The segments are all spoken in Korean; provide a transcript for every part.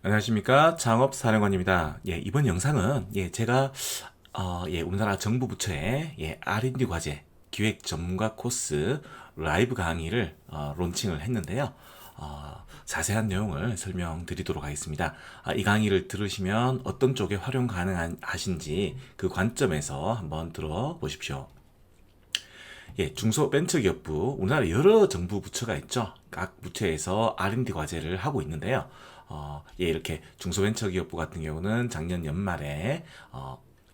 안녕하십니까. 창업사령관입니다. 이번 영상은 제가 우리나라 정부 부처의 R&D 과제 기획 전문가 코스 라이브 강의를 론칭을 했는데요. 자세한 내용을 설명드리도록 하겠습니다. 이 강의를 들으시면 어떤 쪽에 활용 가능하신지 그 관점에서 한번 들어보십시오. 중소벤처기업부, 우리나라 여러 정부 부처가 있죠. 각 부처에서 R&D 과제를 하고 있는데요. 이렇게 중소벤처기업부 같은 경우는 작년 연말에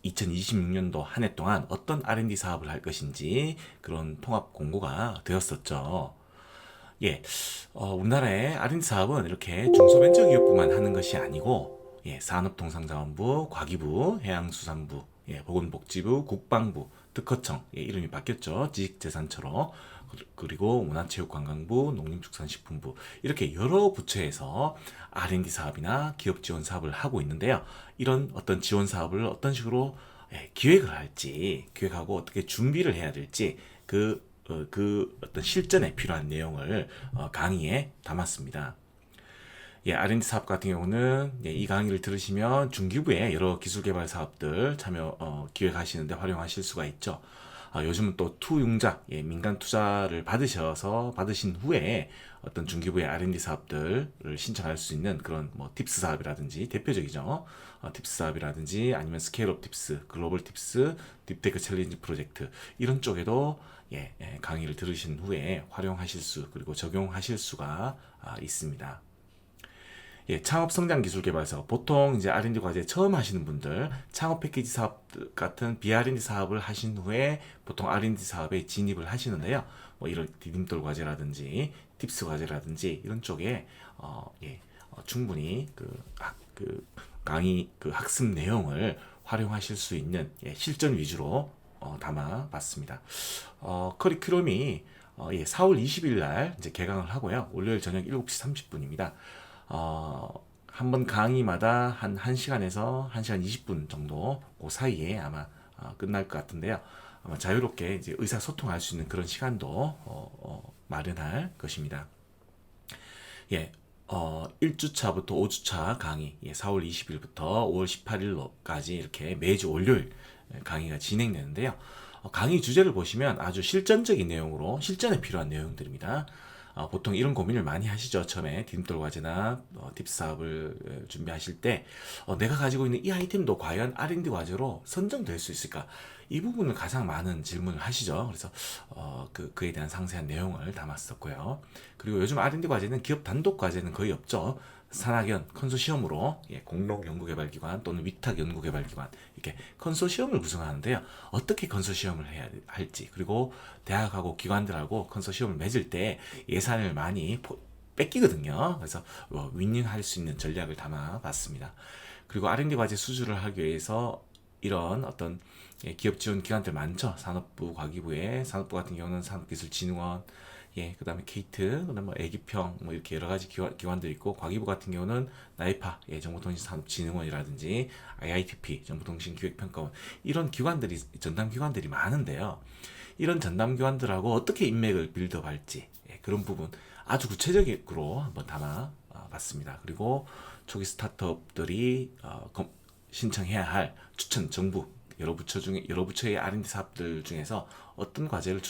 2026년도 한 해 동안 어떤 R&D 사업을 할 것인지 그런 통합 공고가 되었었죠. 우리나라의 R&D 사업은 이렇게 중소벤처기업부만 하는 것이 아니고, 산업통상자원부, 과기부, 해양수산부, 보건복지부, 국방부, 특허청, 이름이 바뀌었죠. 지식재산처로. 그리고 문화체육관광부, 농림축산식품부, 이렇게 여러 부처에서 R&D 사업이나 기업 지원 사업을 하고 있는데요. 이런 어떤 지원 사업을 어떤 식으로 기획을 할지, 기획하고 어떻게 준비를 해야 될지, 그 어떤 실전에 필요한 내용을 강의에 담았습니다. R&D 사업 같은 경우는 이 강의를 들으시면 중기부의 여러 기술개발 사업들 참여 기획하시는데 활용하실 수가 있죠. 요즘은 또 투융자, 민간 투자를 받으신 후에 어떤 중기부의 R&D 사업들을 신청할 수 있는 그런 뭐 팁스 사업이라든지 대표적이죠. 팁스 사업이라든지 아니면 스케일업 팁스, 글로벌 팁스, 딥테크 챌린지 프로젝트 이런 쪽에도 강의를 들으신 후에 활용하실 수 그리고 적용하실 수가 있습니다. 창업 성장 기술 개발 사업. 보통 이제 R&D 과제 처음 하시는 분들, 창업 패키지 사업 같은 B-R&D 사업을 하신 후에 보통 R&D 사업에 진입을 하시는데요. 뭐 이런 디딤돌 과제라든지, 팁스 과제라든지 이런 쪽에 충분히 강의 학습 내용을 활용하실 수 있는 실전 위주로 담아봤습니다. 커리큘럼이 4월 20일 날 이제 개강을 하고요. 월요일 저녁 7시 30분입니다. 한 번 강의마다 한 1시간에서 1시간 20분 정도 그 사이에 아마 끝날 것 같은데요. 아마 자유롭게 이제 의사소통할 수 있는 그런 시간도 마련할 것입니다. 1주차부터 5주차 강의, 4월 20일부터 5월 18일까지 이렇게 매주 월요일 강의가 진행되는데요. 강의 주제를 보시면 아주 실전적인 내용으로 실전에 필요한 내용들입니다. 보통 이런 고민을 많이 하시죠. 처음에 디딤돌 과제나 팁스 사업을 준비하실 때 내가 가지고 있는 이 아이템도 과연 R&D 과제로 선정될 수 있을까? 이 부분을 가장 많은 질문을 하시죠. 그래서 그에 대한 상세한 내용을 담았었고요. 그리고 요즘 R&D 과제는 기업 단독 과제는 거의 없죠. 산학연 컨소시엄으로 공동 연구개발기관 또는 위탁 연구개발기관 이렇게 컨소시엄을 구성하는데요. 어떻게 컨소시엄을 해야 할지 그리고 대학하고 기관들하고 컨소시엄을 맺을 때 예산을 많이 뺏기거든요. 그래서 윈윈할 수 있는 전략을 담아봤습니다. 그리고 R&D 과제 수주를 하기 위해서 이런 어떤 기업 지원 기관들 많죠. 산업부, 과기부에 산업부 같은 경우는 산업기술진흥원, 그다음에 케이트, 그다음에 뭐 애기평, 뭐 이렇게 여러 가지 기관들이 있고, 과기부 같은 경우는 나이파, 정보통신산업진흥원이라든지 IITP, 정보통신기획평가원 이런 기관들이 전담 기관들이 많은데요. 이런 전담 기관들하고 어떻게 인맥을 빌드업할지 그런 부분 아주 구체적으로 한번 담아봤습니다. 그리고 초기 스타트업들이 신청해야 할 추천 정부 여러 부처의 R&D 사업들 중에서 어떤 과제를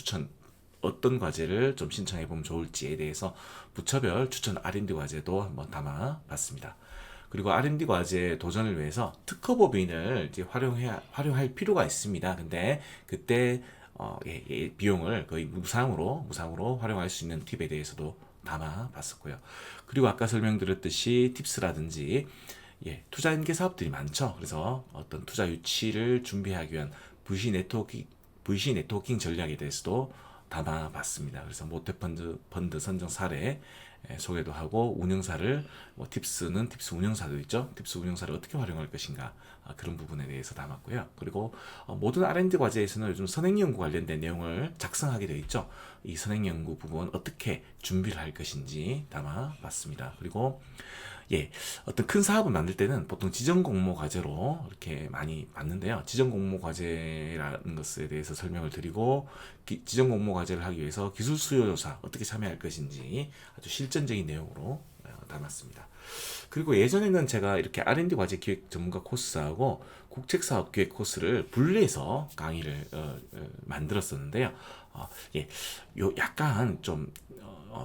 좀 신청해 보면 좋을지에 대해서 부처별 추천 R&D 과제도 한번 담아봤습니다. 그리고 R&D 과제 도전을 위해서 특허법인을 이제 활용할 필요가 있습니다. 근데 그때 비용을 거의 무상으로 활용할 수 있는 팁에 대해서도 담아봤었고요. 그리고 아까 설명드렸듯이 팁스라든지 투자 연계 사업들이 많죠. 그래서 어떤 투자 유치를 준비하기 위한 VC 네트워킹 전략에 대해서도 담아봤습니다. 그래서 모태펀드 선정 사례 소개도 하고 운영사를 팁스는 팁스 운영사도 있죠. 팁스 운영사를 어떻게 활용할 것인가 그런 부분에 대해서 담았고요. 그리고 모든 R&D 과제에서는 요즘 선행연구 관련된 내용을 작성하게 되어 있죠. 이 선행연구 부분 어떻게 준비를 할 것인지 담아봤습니다. 그리고 어떤 큰 사업을 만들 때는 보통 지정공모 과제로 이렇게 많이 받는데요. 지정공모 과제라는 것에 대해서 설명을 드리고, 지정공모 과제를 하기 위해서 기술 수요 조사 어떻게 참여할 것인지 아주 실전적인 내용으로 담았습니다. 그리고 예전에는 제가 이렇게 R&D 과제 기획 전문가 코스하고 국책사업 기획 코스를 분리해서 강의를 만들었었는데요. 예, 요 약간 좀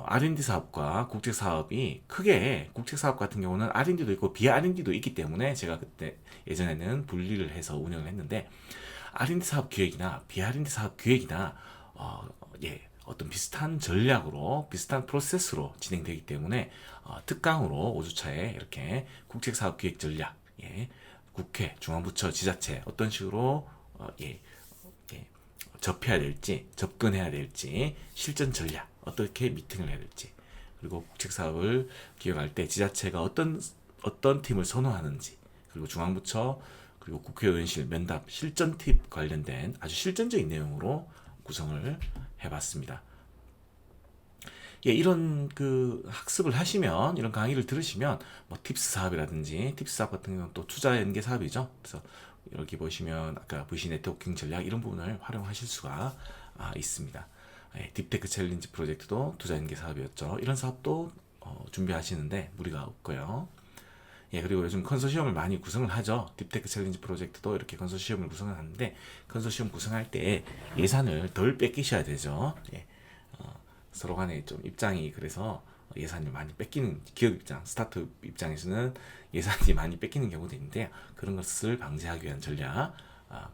R&D 사업과 국책 사업이 크게, 국책 사업 같은 경우는 R&D도 있고 비 R&D도 있기 때문에 제가 그때 예전에는 분리를 해서 운영을 했는데, R&D 사업 기획이나 비 R&D 사업 기획이나 어떤 비슷한 전략으로, 비슷한 프로세스로 진행되기 때문에 특강으로 5주차에 이렇게 국책 사업 기획 전략, 국회, 중앙부처, 지자체 어떤 식으로 접해야 될지, 접근해야 될지, 실전 전략 어떻게 미팅을 해야 될지, 그리고 국책 사업을 기획할 때 지자체가 어떤 팀을 선호하는지, 그리고 중앙부처, 그리고 국회의원실 면담 실전 팁 관련된 아주 실전적인 내용으로 구성을 해봤습니다. 이런 그 학습을 하시면, 이런 강의를 들으시면 뭐 팁스 사업이라든지, 팁스 사업 같은 경우는 또 투자 연계 사업이죠. 그래서 여기 보시면 아까 VC 네트워킹 전략 이런 부분을 활용하실 수가 있습니다. 딥테크 챌린지 프로젝트도 투자 연계 사업이었죠. 이런 사업도 준비하시는데 무리가 없고요. 그리고 요즘 컨소시엄을 많이 구성을 하죠. 딥테크 챌린지 프로젝트도 이렇게 컨소시엄을 구성을 하는데, 컨소시엄 구성할 때 예산을 덜 뺏기셔야 되죠. 서로 간에 좀 입장이, 그래서 예산이 많이 뺏기는, 기업 입장, 스타트업 입장에서는 예산이 많이 뺏기는 경우도 있는데, 그런 것을 방지하기 위한 전략,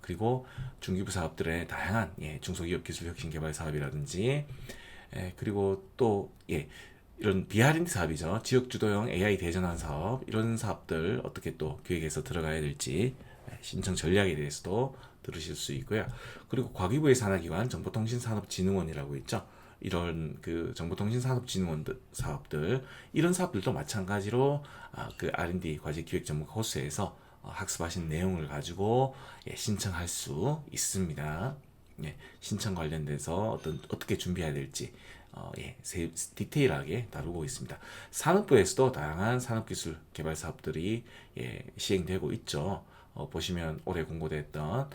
그리고 중기부 사업들의 다양한 중소기업 기술 혁신 개발 사업이라든지, 그리고 또 이런 비R&D 사업이죠. 지역 주도형 AI 대전환 사업, 이런 사업들 어떻게 또 기획해서 들어가야 될지 신청 전략에 대해서도 들으실 수 있고요. 그리고 과기부의 산하기관 정보통신산업진흥원이라고 있죠. 이런 그 정보통신산업진흥원 사업들, 이런 사업들도 마찬가지로 그 R&D 과제 기획 전문가 코스에서 학습하신 내용을 가지고 신청할 수 있습니다. 신청 관련돼서 어떻게 준비해야 될지 디테일하게 다루고 있습니다. 산업부에서도 다양한 산업기술 개발 사업들이 시행되고 있죠. 보시면 올해 공고됐던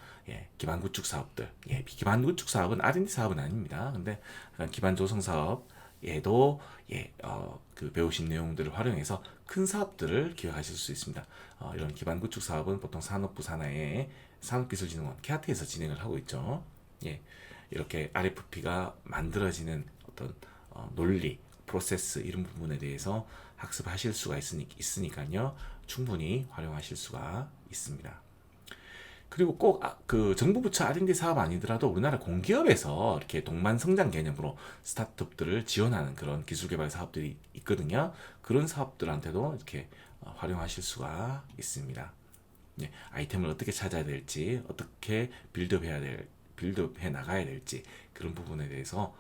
기반 구축 사업들, 기반 구축 사업은 R&D 사업은 아닙니다. 근데 기반 조성 사업에도 그 배우신 내용들을 활용해서 큰 사업들을 기획하실 수 있습니다. 이런 기반 구축 사업은 보통 산업부 산하의 산업기술진흥원 케아트에서 진행을 하고 있죠. 이렇게 RFP가 만들어지는 어떤 논리, 프로세스 이런 부분에 대해서 학습하실 수가 있으니까요. 충분히 활용하실 수가 있습니다. 그리고 꼭 그 정부 부처 R&D 사업 아니더라도 우리나라 공기업에서 이렇게 동반 성장 개념으로 스타트업들을 지원하는 그런 기술 개발 사업들이 있거든요. 그런 사업들한테도 이렇게 활용하실 수가 있습니다. 아이템을 어떻게 찾아야 될지, 어떻게 빌드업해 나가야 될지, 그런 부분에 대해서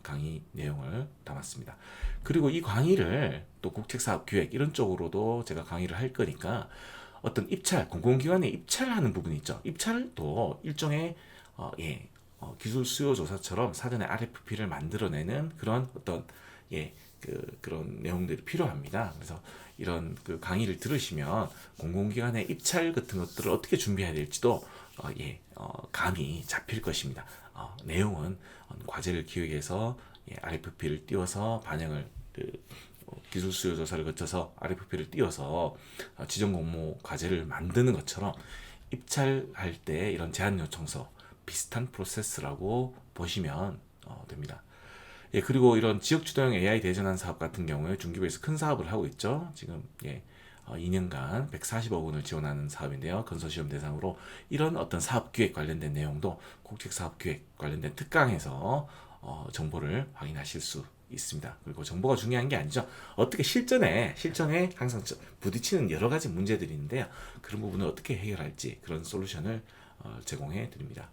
강의 내용을 담았습니다. 그리고 이 강의를 또 국책사업 기획 이런 쪽으로도 제가 강의를 할 거니까, 어떤 입찰, 공공기관에 입찰하는 부분이 있죠. 입찰도 일종의 기술 수요 조사처럼 사전에 RFP를 만들어내는 그런 어떤 그런 내용들이 필요합니다. 그래서 이런 그 강의를 들으시면 공공기관의 입찰 같은 것들을 어떻게 준비해야 될지도 감이 잡힐 것입니다. 내용은 과제를 기획해서 RFP를 띄워서 반영을 기술 수요 조사를 거쳐서 RFP를 띄워서 지정 공모 과제를 만드는 것처럼 입찰할 때 이런 제안 요청서 비슷한 프로세스라고 보시면 됩니다. 그리고 이런 지역 주도형 AI 대전환 사업 같은 경우에 중기부에서 큰 사업을 하고 있죠. 지금 2년간 140억 원을 지원하는 사업인데요. 컨소시엄 대상으로 이런 어떤 사업 기획 관련된 내용도 국책 사업 기획 관련된 특강에서 정보를 확인하실 수 있습니다. 그리고 정보가 중요한 게 아니죠. 어떻게 실전에 항상 부딪히는 여러 가지 문제들이 있는데요. 그런 부분을 어떻게 해결할지 그런 솔루션을 제공해 드립니다.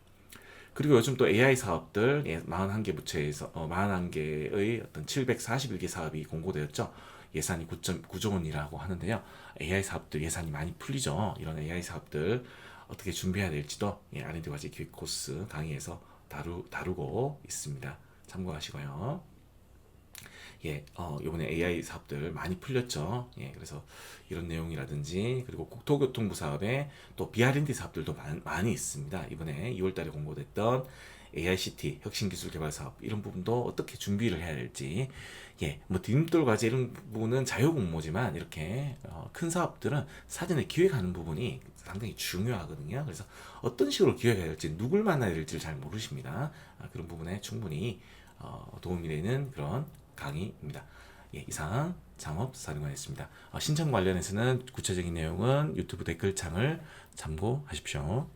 그리고 요즘 또 AI 사업들 41개 부처에서 41개의 어떤 741개 사업이 공고되었죠. 예산이 9조 원이라고 하는데요. AI 사업들 예산이 많이 풀리죠. 이런 AI 사업들 어떻게 준비해야 될지도 R&D 과제 기획 코스 강의에서 다루고 있습니다. 참고하시고요. 이번에 AI 사업들 많이 풀렸죠. 그래서 이런 내용이라든지, 그리고 국토교통부 사업에 또 BR&D 사업들도 많이 있습니다. 이번에 2월달에 공고됐던 AICT 혁신기술개발 사업 이런 부분도 어떻게 준비를 해야 될지, 뭐 디딤돌 과제 이런 부분은 자유공모지만 이렇게 큰 사업들은 사전에 기획하는 부분이 상당히 중요하거든요. 그래서 어떤 식으로 기획해야 될지, 누굴 만나야 될지를 잘 모르십니다. 그런 부분에 충분히 도움이 되는 그런 강의입니다. 이상 창업사령관이었습니다. 신청 관련해서는 구체적인 내용은 유튜브 댓글창을 참고하십시오.